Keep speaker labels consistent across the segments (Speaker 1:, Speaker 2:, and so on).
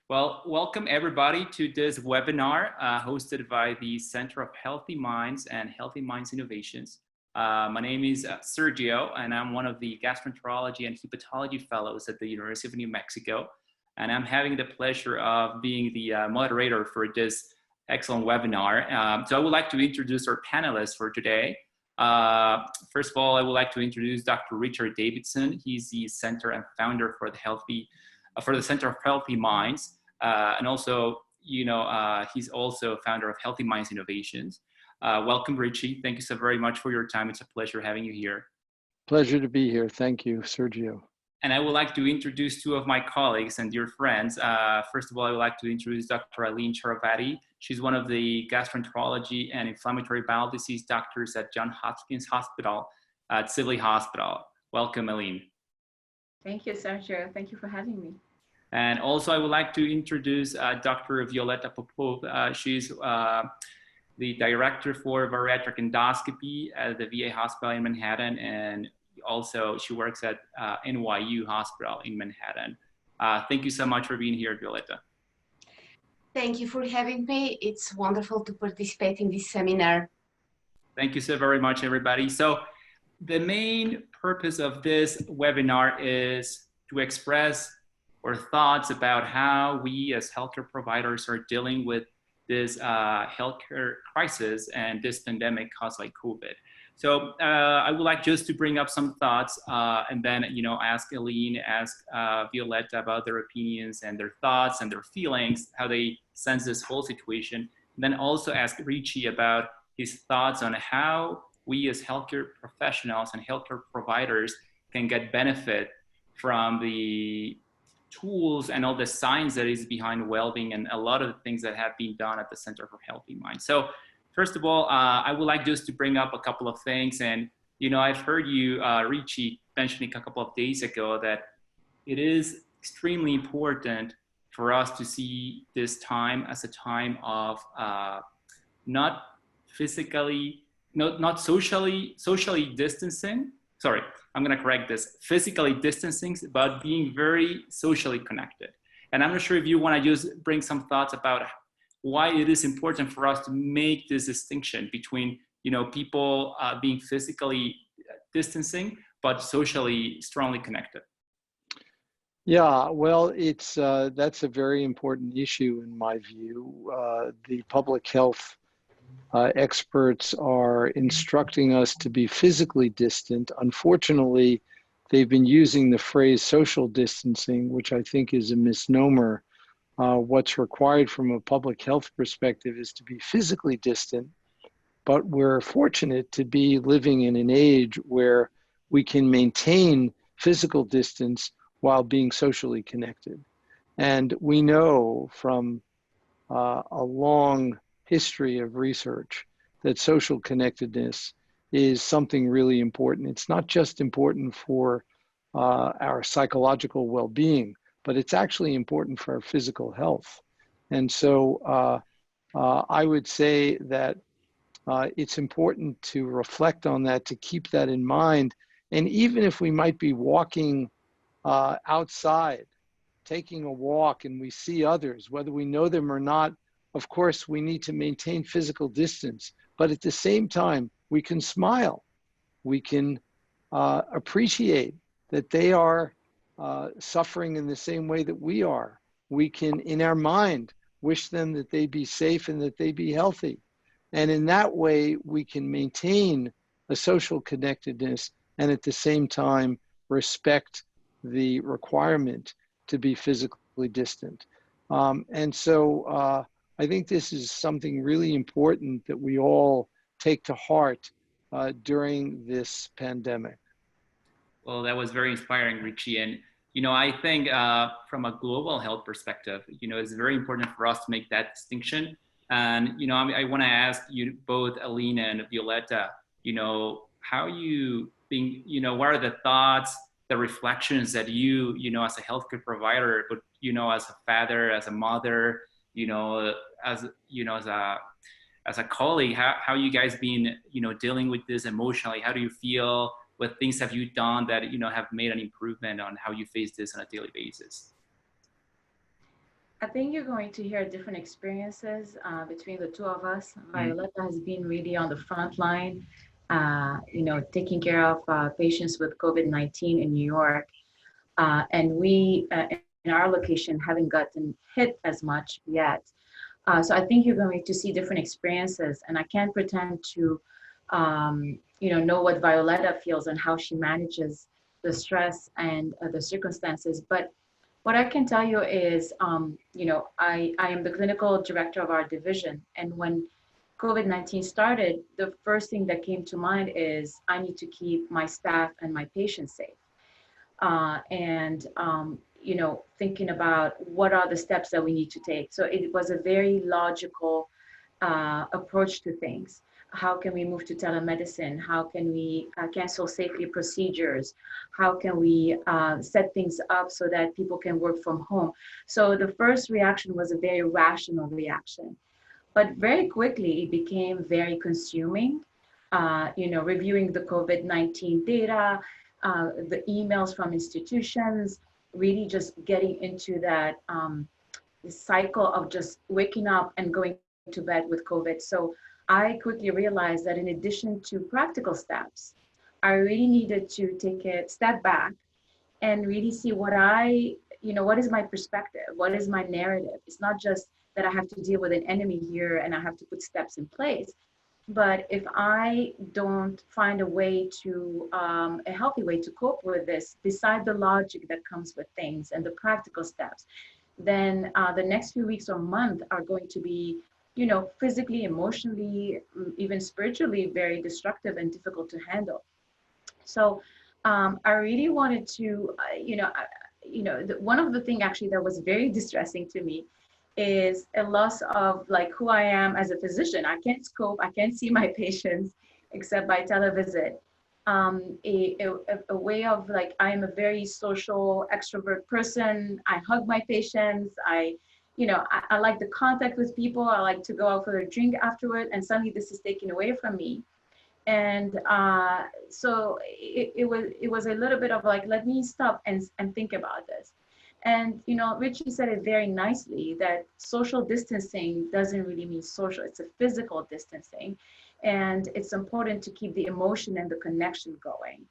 Speaker 1: Well, welcome everybody to this webinar hosted by the Center of Healthy Minds and Healthy Minds Innovations. My name is Sergio, and I'm one of the Gastroenterology and Hepatology Fellows at the University of New Mexico. And I'm having the pleasure of being the moderator for this excellent webinar. So I would like to introduce our panelists for today. First of all, I would like to introduce Dr. Richard Davidson. He's the center and founder for the Center of Healthy Minds. And also, he's also founder of Healthy Minds Innovations. Welcome, Richie. Thank you so very much for your time. It's a pleasure having you here.
Speaker 2: Pleasure to be here. Thank you, Sergio.
Speaker 1: And I would like to introduce two of my colleagues and dear friends. First of all, I would like to introduce Dr. Aline Charabaty. She's one of the gastroenterology and inflammatory bowel disease doctors at Johns Hopkins Hospital at Sibley Hospital. Welcome, Aline.
Speaker 3: Thank you, Sergio. Thank you for having me.
Speaker 1: And also, I would like to introduce Dr. Violeta Popov. She's the director for Bariatric Endoscopy at the VA Hospital in Manhattan, and also she works at NYU Hospital in Manhattan. Thank you so much for being here, Violeta.
Speaker 4: Thank you for having me. It's wonderful to participate in this seminar.
Speaker 1: Thank you so very much, everybody. So the main purpose of this webinar is to express our thoughts about how we as healthcare providers are dealing with this healthcare crisis and this pandemic caused by COVID. So I would like just to bring up some thoughts and then, ask Aline, ask Violeta about their opinions and their thoughts and their feelings, how they sense this whole situation. And then also ask Richie about his thoughts on how we as healthcare professionals and healthcare providers can get benefit from the tools and all the science that is behind well-being and a lot of the things that have been done at the Center for Healthy Minds. So first of all, I would like just to bring up a couple of things. And, I've heard you, Richie, mentioning a couple of days ago that it is extremely important for us to see this time as a time of not socially distancing. Sorry, I'm going to correct this. Physically distancing, but being very socially connected. And I'm not sure if you want to just bring some thoughts about why it is important for us to make this distinction between, people being physically distancing, but socially strongly connected.
Speaker 2: Yeah, well, that's a very important issue in my view. The public health experts are instructing us to be physically distant. Unfortunately, they've been using the phrase social distancing, which I think is a misnomer. What's required from a public health perspective is to be physically distant, but we're fortunate to be living in an age where we can maintain physical distance while being socially connected. And we know from a long history of research that social connectedness is something really important. It's not just important for our psychological well-being, but it's actually important for our physical health. And so I would say that it's important to reflect on that, to keep that in mind. And even if we might be walking outside, taking a walk, and we see others, whether we know them or not, of course, we need to maintain physical distance. But at the same time, we can smile. We can appreciate that they are suffering in the same way that we are. We can, in our mind, wish them that they be safe and that they be healthy. And in that way, we can maintain a social connectedness and at the same time respect the requirement to be physically distant. And so I think this is something really important that we all take to heart during this pandemic.
Speaker 1: Well, that was very inspiring, Richie. And, I think from a global health perspective, it's very important for us to make that distinction. And, I want to ask you both, Aline and Violeta, how you think, what are the thoughts, the reflections that you, as a healthcare provider, but, as a father, as a mother, as a colleague, how you guys been, dealing with this emotionally? How do you feel? What things have you done that, have made an improvement on how you face this on a daily basis?
Speaker 3: I think you're going to hear different experiences between the two of us. Violeta has been really on the front line, taking care of patients with COVID-19 in New York. And we, in our location, haven't gotten hit as much yet. So I think you're going to see different experiences. And I can't pretend to, know what Violeta feels and how she manages the stress and the circumstances. But what I can tell you is, I am the clinical director of our division. And when COVID-19 started, the first thing that came to mind is I need to keep my staff and my patients safe. Thinking about what are the steps that we need to take. So it was a very logical approach to things. How can we move to telemedicine? How can we cancel safety procedures? How can we set things up so that people can work from home? So the first reaction was a very rational reaction, but very quickly it became very consuming. Reviewing the COVID-19 data, the emails from institutions, really just getting into that cycle of just waking up and going to bed with COVID. So I quickly realized that in addition to practical steps, I really needed to take a step back and really see what is my perspective? What is my narrative? It's not just that I have to deal with an enemy here and I have to put steps in place. But if I don't find a way to, a healthy way to cope with this, beside the logic that comes with things and the practical steps, then the next few weeks or month are going to be, physically, emotionally, even spiritually, very destructive and difficult to handle. So I really wanted to, one of the things actually that was very distressing to me is a loss of like who I am as a physician. I can't scope, I can't see my patients except by televisit. A way of like, I am a very social extrovert person. I hug my patients. I like the contact with people. I like to go out for a drink afterward, and suddenly this is taken away from me. And so it was a little bit of like, let me stop and think about this. And, Richie said it very nicely that social distancing doesn't really mean social, it's a physical distancing. And it's important to keep the emotion and the connection going.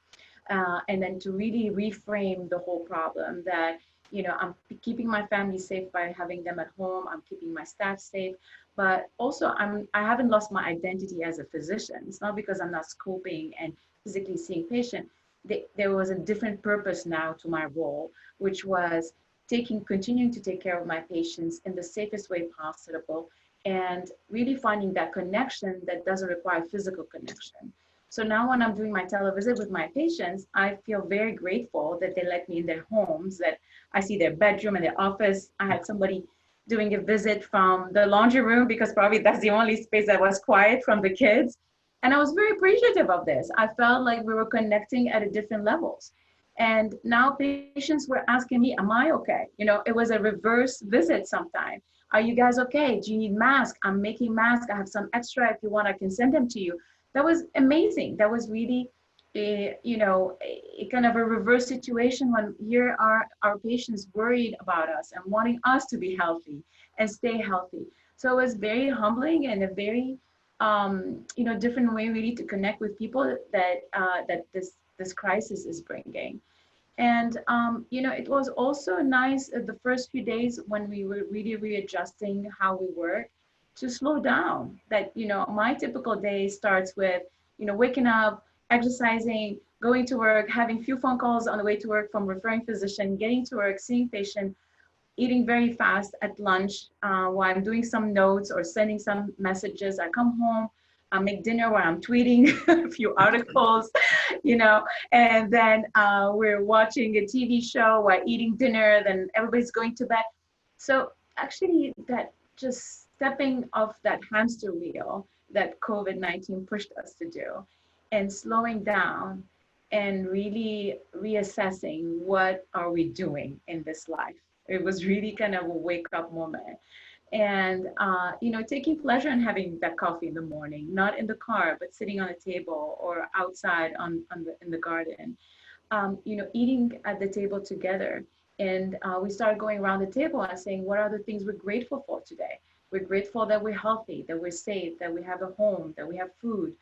Speaker 3: And then to really reframe the whole problem that, I'm keeping my family safe by having them at home, I'm keeping my staff safe, but also I haven't lost my identity as a physician. It's not because I'm not scoping and physically seeing patients. There was a different purpose now to my role, which was continuing to take care of my patients in the safest way possible, and really finding that connection that doesn't require physical connection. So now when I'm doing my televisit with my patients, I feel very grateful that they let me in their homes, that I see their bedroom and their office. I had somebody doing a visit from the laundry room because probably that's the only space that was quiet from the kids. And I was very appreciative of this. I felt like we were connecting at a different levels. And now patients were asking me, am I okay? It was a reverse visit sometime. Are you guys okay? Do you need masks? I'm making masks. I have some extra. If you want, I can send them to you. That was amazing. That was really, a kind of a reverse situation when here are our patients worried about us and wanting us to be healthy and stay healthy. So it was very humbling and a very, different way really to connect with people that this crisis is bringing. And, it was also nice the first few days when we were really readjusting how we work to slow down. That, my typical day starts with, waking up, exercising, going to work, having few phone calls on the way to work from referring physician, getting to work, seeing patient, eating very fast at lunch while I'm doing some notes or sending some messages. I come home, I make dinner while I'm tweeting a few articles, and then we're watching a TV show while eating dinner, then everybody's going to bed. So actually that just stepping off that hamster wheel that COVID-19 pushed us to do and slowing down and really reassessing what are we doing in this life. It was really kind of a wake up moment. And, taking pleasure in having that coffee in the morning, not in the car, but sitting on a table or outside in the garden, eating at the table together And we started going around the table and saying, what are the things we're grateful for today? We're grateful that we're healthy, that we're safe, that we have a home, that we have food.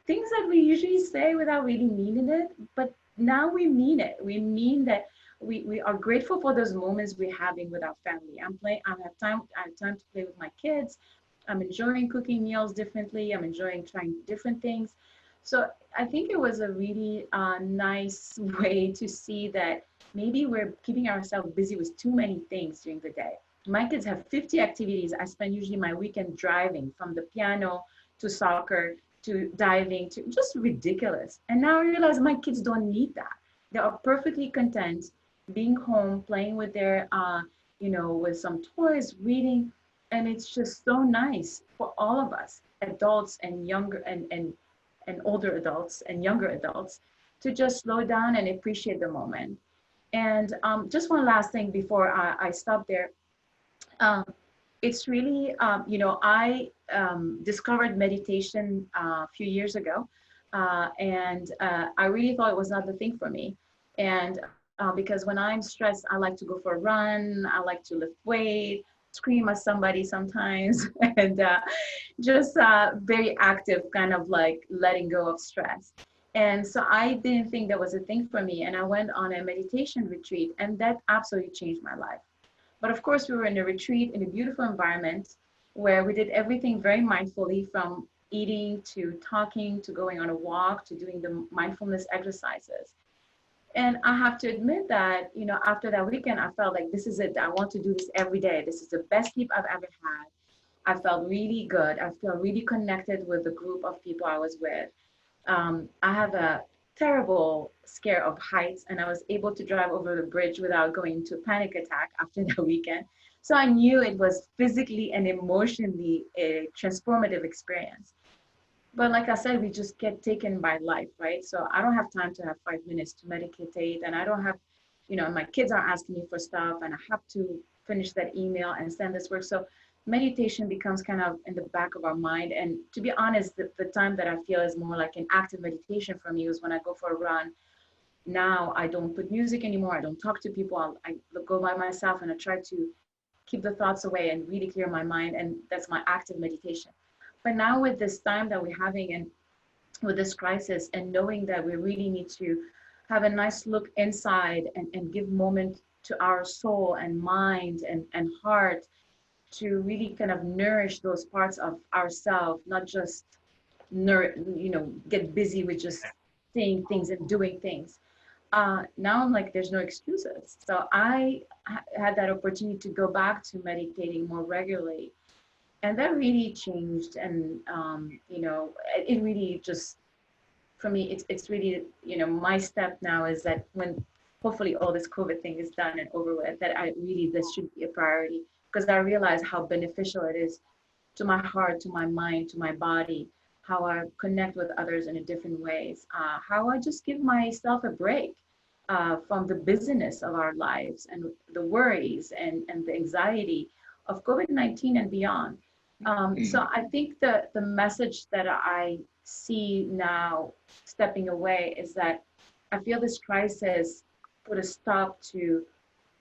Speaker 3: Things that we usually say without really meaning it, but now we mean it. We mean that we are grateful for those moments we're having with our family. I have time to play with my kids. I'm enjoying cooking meals differently. I'm enjoying trying different things. So I think it was a really nice way to see that maybe we're keeping ourselves busy with too many things during the day. My kids have 50 activities. I spend usually my weekend driving from the piano to soccer to diving to just ridiculous. And now I realize my kids don't need that. They are perfectly content being home, playing with their, with some toys, reading. And it's just so nice for all of us, adults and younger and older adults and younger adults, to just slow down and appreciate the moment. And just one last thing before I stop there. Um, it's really, I discovered meditation a few years ago, and I really thought it was not the thing for me. And because when I'm stressed, I like to go for a run, I like to lift weight, scream at somebody sometimes, and just very active, kind of like letting go of stress. And so I didn't think that was a thing for me. And I went on a meditation retreat, and that absolutely changed my life. But of course, we were in a retreat in a beautiful environment where we did everything very mindfully, from eating to talking to going on a walk to doing the mindfulness exercises. And I have to admit that, after that weekend, I felt like this is it. I want to do this every day. This is the best sleep I've ever had. I felt really good. I felt really connected with the group of people I was with. I have a terrible scare of heights, and I was able to drive over the bridge without going into a panic attack after the weekend. So I knew it was physically and emotionally a transformative experience. But like I said, we just get taken by life, right? So I don't have time to have 5 minutes to meditate, and I don't have, my kids are asking me for stuff, and I have to finish that email and send this work. So meditation becomes kind of in the back of our mind. And to be honest, the time that I feel is more like an active meditation for me is when I go for a run. Now I don't put music anymore. I don't talk to people. I go by myself, and I try to keep the thoughts away and really clear my mind. And that's my active meditation. But now with this time that we're having, and with this crisis, and knowing that we really need to have a nice look inside, and give moment to our soul and mind and heart, to really kind of nourish those parts of ourselves, not just get busy with just saying things and doing things. Now I'm like, there's no excuses. So I had that opportunity to go back to meditating more regularly, and that really changed. And it really just, for me, it's really, my step now is that when hopefully all this COVID thing is done and over with, that this should be a priority, because I realize how beneficial it is to my heart, to my mind, to my body, how I connect with others in a different ways, how I just give myself a break from the busyness of our lives and the worries and the anxiety of COVID-19 and beyond. So I think the message that I see now stepping away is that I feel this crisis put a stop to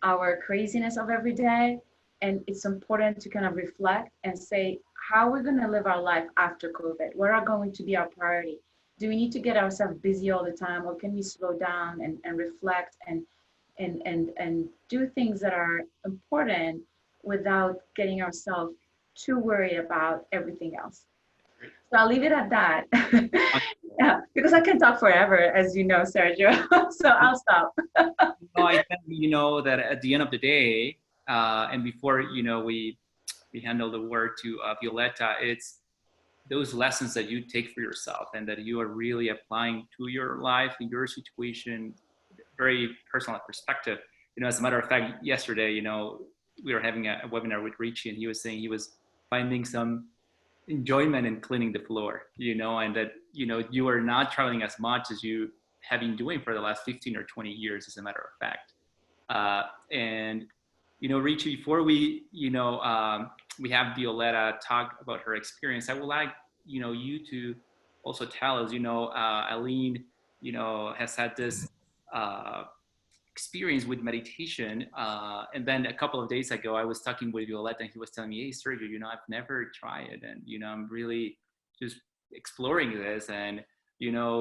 Speaker 3: our craziness of every day. And it's important to kind of reflect and say, how are we going to live our life after COVID? What are going to be our priority? Do we need to get ourselves busy all the time, or can we slow down and reflect and do things that are important without getting ourselves too worried about everything else? So I'll leave it at that. Yeah, because I can talk forever, as you know, Sergio. So I'll stop.
Speaker 1: I think that at the end of the day, and before we handle the word to Violeta, it's those lessons that you take for yourself and that you are really applying to your life, in your situation, very personal perspective. As a matter of fact, yesterday, we were having a webinar with Richie, and he was saying he was finding some enjoyment in cleaning the floor, and that, you are not traveling as much as you have been doing for the last 15 or 20 years, as a matter of fact. And, Richie, before we have Violeta talk about her experience, I would like, you to also tell us, Aline, has had this experience with meditation. And then a couple of days ago, I was talking with Violeta, and he was telling me, hey, Sergio, I've never tried it. And, I'm really just exploring this. And,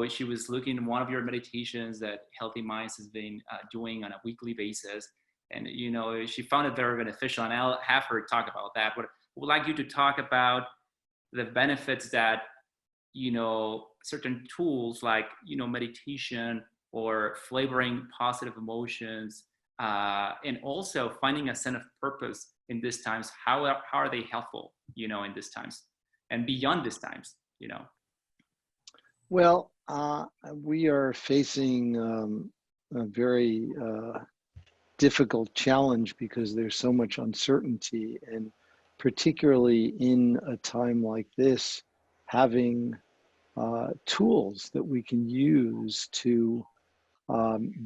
Speaker 1: she was looking at one of your meditations that Healthy Minds has been doing on a weekly basis. And, she found it very beneficial. And I'll have her talk about that. But I would like you to talk about the benefits that, certain tools like, meditation or flavoring positive emotions, and also finding a sense of purpose in these times. How are they helpful, in these times and beyond these times,
Speaker 2: Well, we are facing a very difficult challenge because there's so much uncertainty, and particularly in a time like this, having tools that we can use to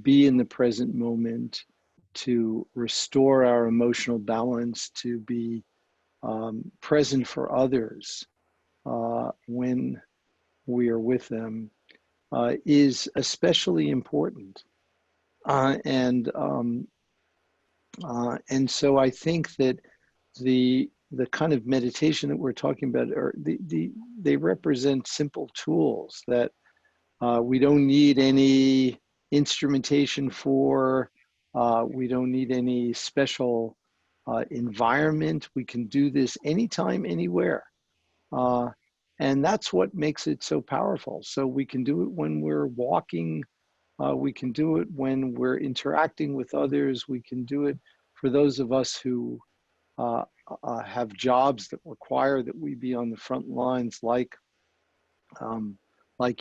Speaker 2: be in the present moment, to restore our emotional balance, to be present for others when we are with them, is especially important. And so I think that the kind of meditation that we're talking about they represent simple tools that we don't need any instrumentation for. We don't need any special environment. We can do this anytime, anywhere. And that's what makes it so powerful. So we can do it when we're walking. We can do it when we're interacting with others. We can do it for those of us who have jobs that require that we be on the front lines, like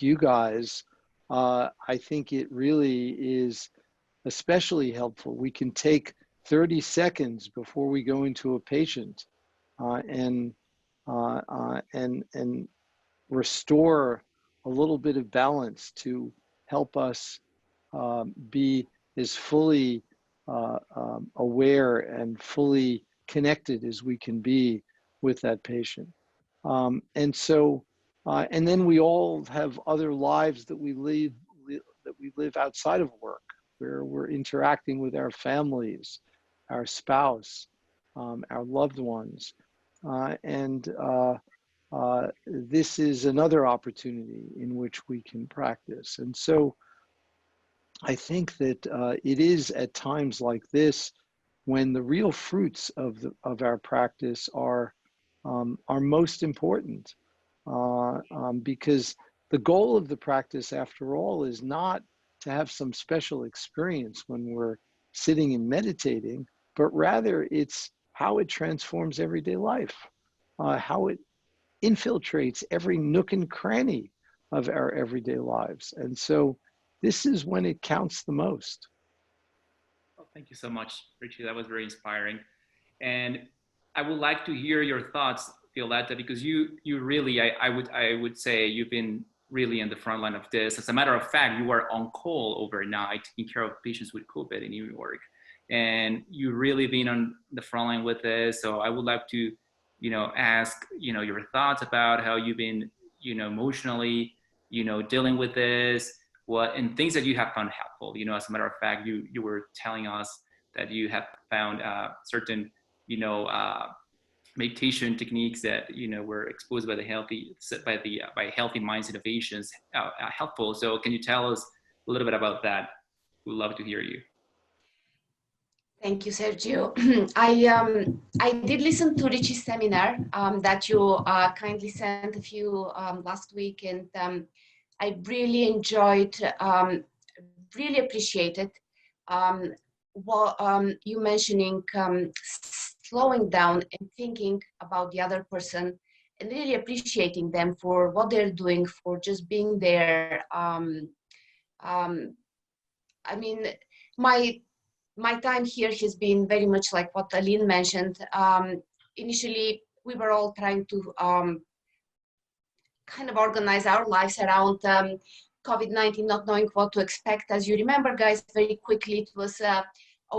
Speaker 2: you guys. I think it really is especially helpful. We can take 30 seconds before we go into a patient and restore a little bit of balance to help us be as fully aware and fully connected as we can be with that patient. And then we all have other lives that we live outside of work, where we're interacting with our families, our spouse, our loved ones. This is another opportunity in which we can practice. And so I think that it is at times like this when the real fruits of our practice are most important, because the goal of the practice, after all, is not to have some special experience when we're sitting and meditating, but rather it's how it transforms everyday life, how it infiltrates every nook and cranny of our everyday lives. And so this is when it counts the most.
Speaker 1: Well, thank you so much, Richie. That was very inspiring. And I would like to hear your thoughts, Violeta, because you really, I would say you've been really in the front line of this. As a matter of fact, you were on call overnight taking care of patients with COVID in New York. And you've really been on the front line with this. So I would like to, ask, your thoughts about how you've been, emotionally, dealing with this, and things that you have found helpful. As a matter of fact, you were telling us that you have found certain, meditation techniques that were exposed by Healthy Minds Innovations helpful. So can you tell us a little bit about that? We'd love to hear you.
Speaker 4: Thank you, Sergio. I did listen to Richie's seminar that you kindly sent a few last week, and I really enjoyed, really appreciated you mentioning slowing down and thinking about the other person, and really appreciating them for what they're doing, for just being there. I mean, my time here has been very much like what Aline mentioned. Initially, we were all trying to kind of organize our lives around COVID-19, not knowing what to expect. As you remember, guys, very quickly it was,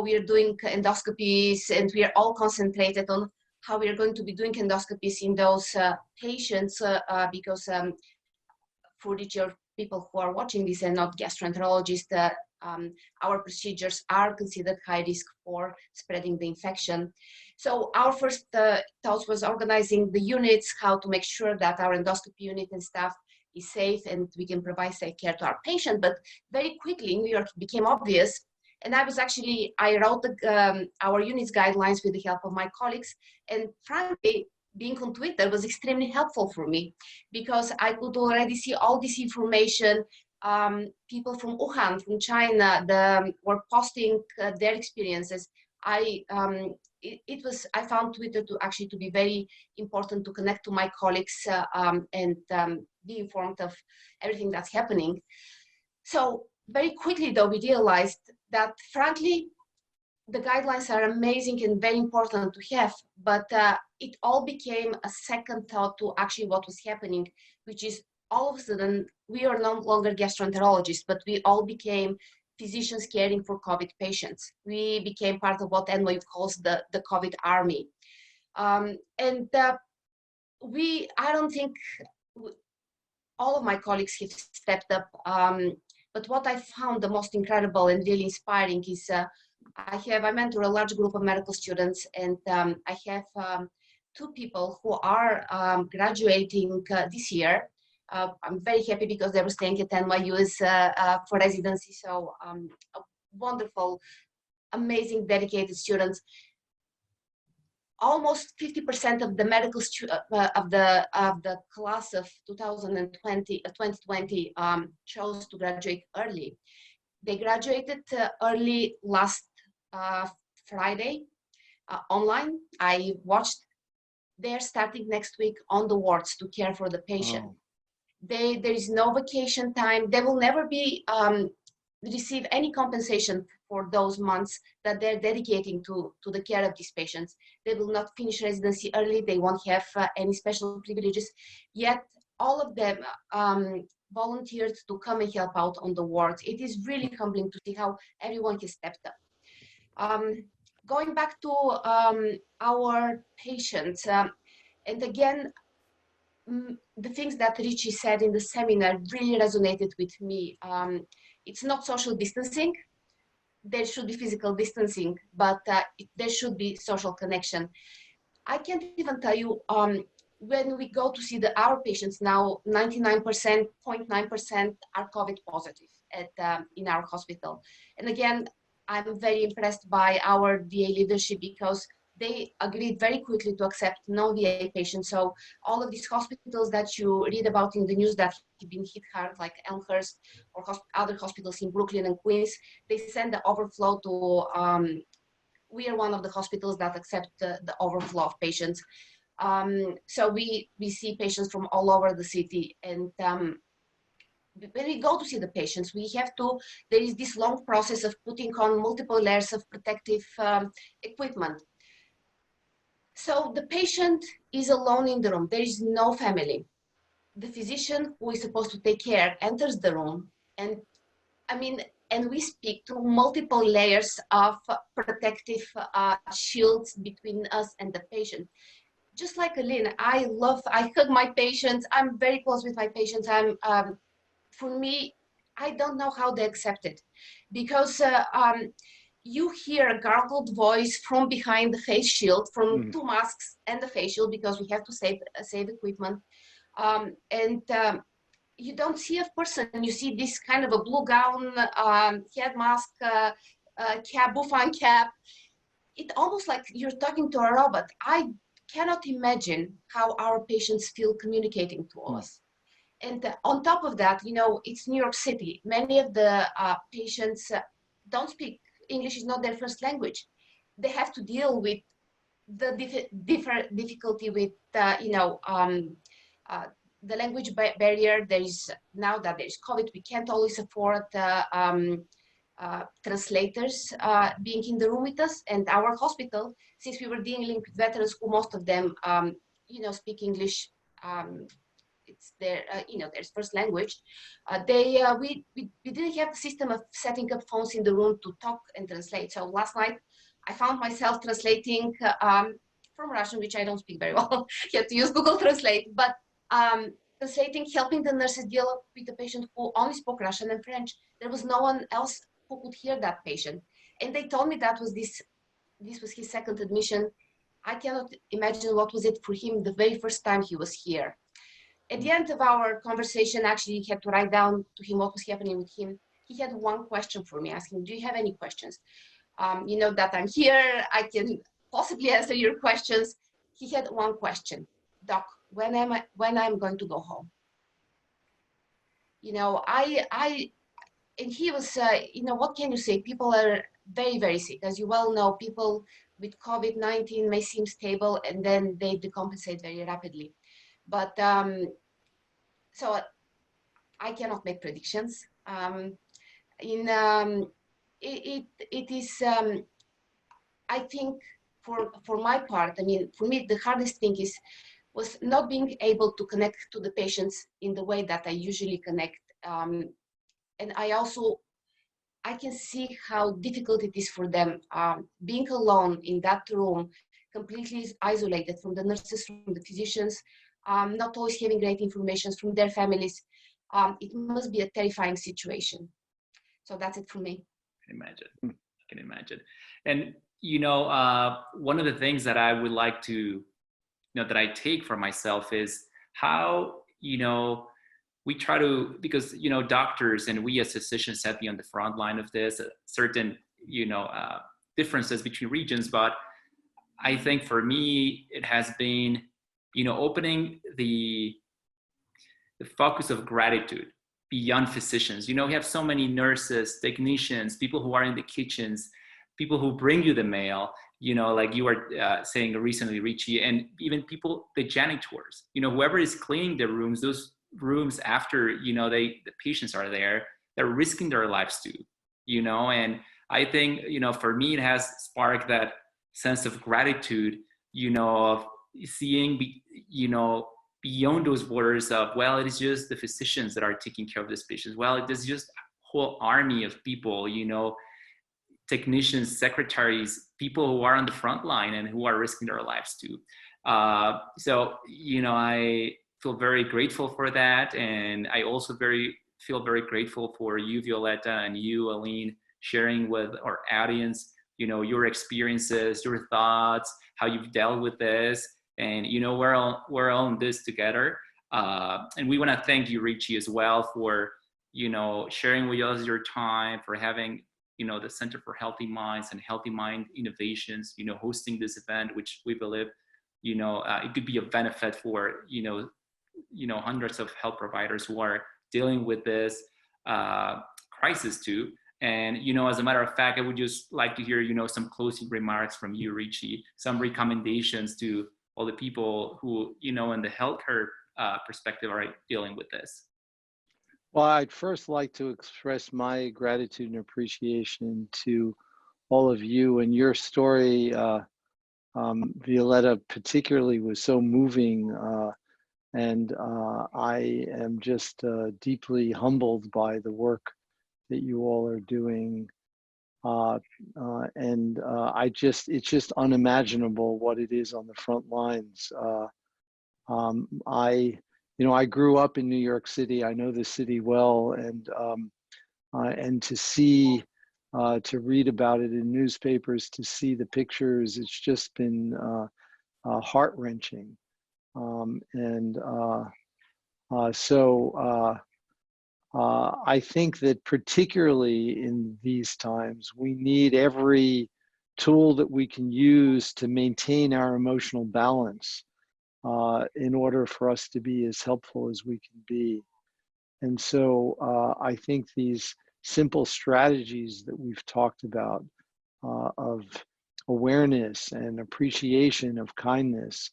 Speaker 4: we are doing endoscopies, and we are all concentrated on how we are going to be doing endoscopies in those patients, because for each of people who are watching this and not gastroenterologists, our procedures are considered high risk for spreading the infection. So our first thought was organizing the units, how to make sure that our endoscopy unit and staff is safe and we can provide safe care to our patient. But very quickly in New York it became obvious. And I wrote our unit's guidelines with the help of my colleagues. And frankly, being on Twitter was extremely helpful for me because I could already see all this information. People from Wuhan, from China, were posting their experiences. I found Twitter to be very important to connect to my colleagues and be informed of everything that's happening. So very quickly, though, we realized that, frankly, the guidelines are amazing and very important to have, but it all became a second thought to actually what was happening, which is all of a sudden, we are no longer gastroenterologists, but we all became physicians caring for COVID patients. We became part of what NYU calls the COVID army. I don't think all of my colleagues have stepped up, but what I found the most incredible and really inspiring is I mentor a large group of medical students, and I have 2 people who are graduating this year. I'm very happy because they were staying at NYU for residency. So wonderful, amazing, dedicated students. Almost 50% of the medical of the class of 2020 chose to graduate early. They graduated early last Friday online. I watched. They're starting next week on the wards to care for the patient. Oh. There is no vacation time. They will never receive any compensation for those months that they're dedicating to the care of these patients. They will not finish residency early. They won't have any special privileges. Yet all of them volunteered to come and help out on the wards. It is really humbling to see how everyone has stepped up. Going back to our patients, and again, the things that Richie said in the seminar really resonated with me. It's not social distancing. There should be physical distancing, but there should be social connection. I can't even tell you, when we go to see our patients now, 99.9% are COVID positive in our hospital. And again, I'm very impressed by our VA leadership because they agreed very quickly to accept non-VA patients. So all of these hospitals that you read about in the news that have been hit hard, like Elmhurst or other hospitals in Brooklyn and Queens, they send the overflow to, we are one of the hospitals that accept the overflow of patients. So we see patients from all over the city. And when we go to see the patients, there is this long process of putting on multiple layers of protective equipment. So the patient is alone in the room. There is no family. The physician who is supposed to take care enters the room, and we speak through multiple layers of protective shields between us and the patient. Just like Aline, I hug my patients. I'm very close with my patients. For me, I don't know how they accept it, because you hear a gargled voice from behind the face shield, from 2 masks and the face shield, because we have to save equipment. You don't see a person. You see this kind of a blue gown, head mask, bouffant cap. It almost like you're talking to a robot. I cannot imagine how our patients feel communicating to us. And on top of that, it's New York City. Many of the patients don't speak English, is not their first language. They have to deal with the difficulty with, the language barrier. Now that there's COVID, we can't always afford translators being in the room with us. And our hospital, since we were dealing with veterans who most of them, speak English, it's their first language. We didn't have the system of setting up phones in the room to talk and translate. So last night I found myself translating from Russian, which I don't speak very well. You have to use Google Translate, but translating, helping the nurses deal with the patient who only spoke Russian and French. There was no one else who could hear that patient. And they told me that was this was his second admission. I cannot imagine what was it for him the very first time he was here. At the end of our conversation, actually, he had to write down to him what was happening with him. He had one question for me, asking, do you have any questions? You know that I'm here, I can possibly answer your questions. He had one question, Doc, when I'm going to go home? You know, and he was, you know, what can you say? People are very, very sick. As you well know, people with COVID-19 may seem stable and then they decompensate very rapidly. But so I cannot make predictions. It is, I think for my part, I mean, for me, the hardest thing was not being able to connect to the patients in the way that I usually connect. And I can see how difficult it is for them being alone in that room, completely isolated from the nurses, from the physicians, not always having great information from their families. It must be a terrifying situation. So that's it for me.
Speaker 1: I can imagine. And, you know, one of the things that I would like to, you know, that I take for myself is how, you know, we try to, because, you know, doctors and we as physicians have to be on the front line of this, certain, you know, differences between regions. But I think for me, it has been, you know, opening the focus of gratitude beyond physicians. You know, we have so many nurses, technicians, people who are in the kitchens, people who bring you the mail, you know, like you were saying recently, Richie, and even people, the janitors, you know, whoever is cleaning the rooms, those rooms after, you know, the patients are there, they're risking their lives too, you know. And I think, you know, for me, it has sparked that sense of gratitude, you know, of seeing, you know, beyond those borders of, well, it is just the physicians that are taking care of these patients. Well, it is just a whole army of people, you know, technicians, secretaries, people who are on the front line and who are risking their lives too. So, you know, I feel very grateful for that. And I also feel very grateful for you, Violeta, and you, Aline, sharing with our audience, you know, your experiences, your thoughts, how you've dealt with this. And, you know, we're all in this together. And we want to thank you, Richie, as well for, you know, sharing with us your time, for having, you know, the Center for Healthy Minds and Healthy Mind Innovations, you know, hosting this event, which we believe, you know, it could be a benefit for, you know, hundreds of health providers who are dealing with this crisis too. And, you know, as a matter of fact, I would just like to hear, you know, some closing remarks from you, Richie, some recommendations to all the people who, you know, in the healthcare perspective are dealing with this.
Speaker 2: Well, I'd first like to express my gratitude and appreciation to all of you, and your story, Violeta, particularly was so moving, and I am just deeply humbled by the work that you all are doing, and it's just unimaginable what it is on the front lines. I grew up in New York City. I know the city well, and to see, to read about it in newspapers, to see the pictures, it's just been heart-wrenching. So I think that particularly in these times, we need every tool that we can use to maintain our emotional balance, in order for us to be as helpful as we can be. And so I think these simple strategies that we've talked about, of awareness and appreciation of kindness,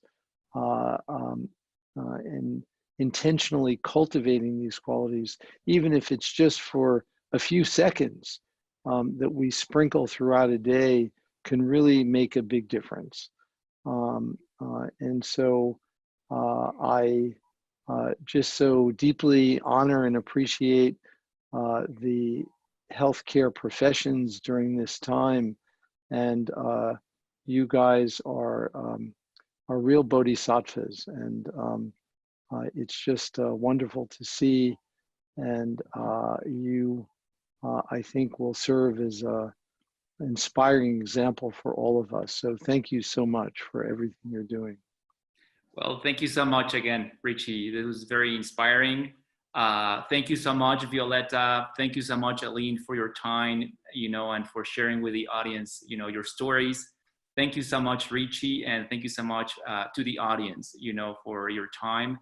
Speaker 2: and intentionally cultivating these qualities, even if it's just for a few seconds, that we sprinkle throughout a day, can really make a big difference. And so I just so deeply honor and appreciate the healthcare professions during this time, and you guys are real bodhisattvas, and it's just wonderful to see. And you I think will serve as an inspiring example for all of us. So thank you so much for everything you're doing.
Speaker 1: Well, thank you so much again, Richie. It was very inspiring. Thank you so much, Violeta. Thank you so much, Aline, for your time, and for sharing with the audience, your stories. Thank you so much, Richie, and thank you so much to the audience, for your time.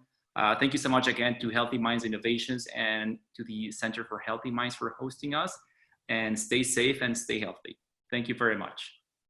Speaker 1: Thank you so much again to Healthy Minds Innovations and to the Center for Healthy Minds for hosting us. And stay safe and stay healthy. Thank you very much.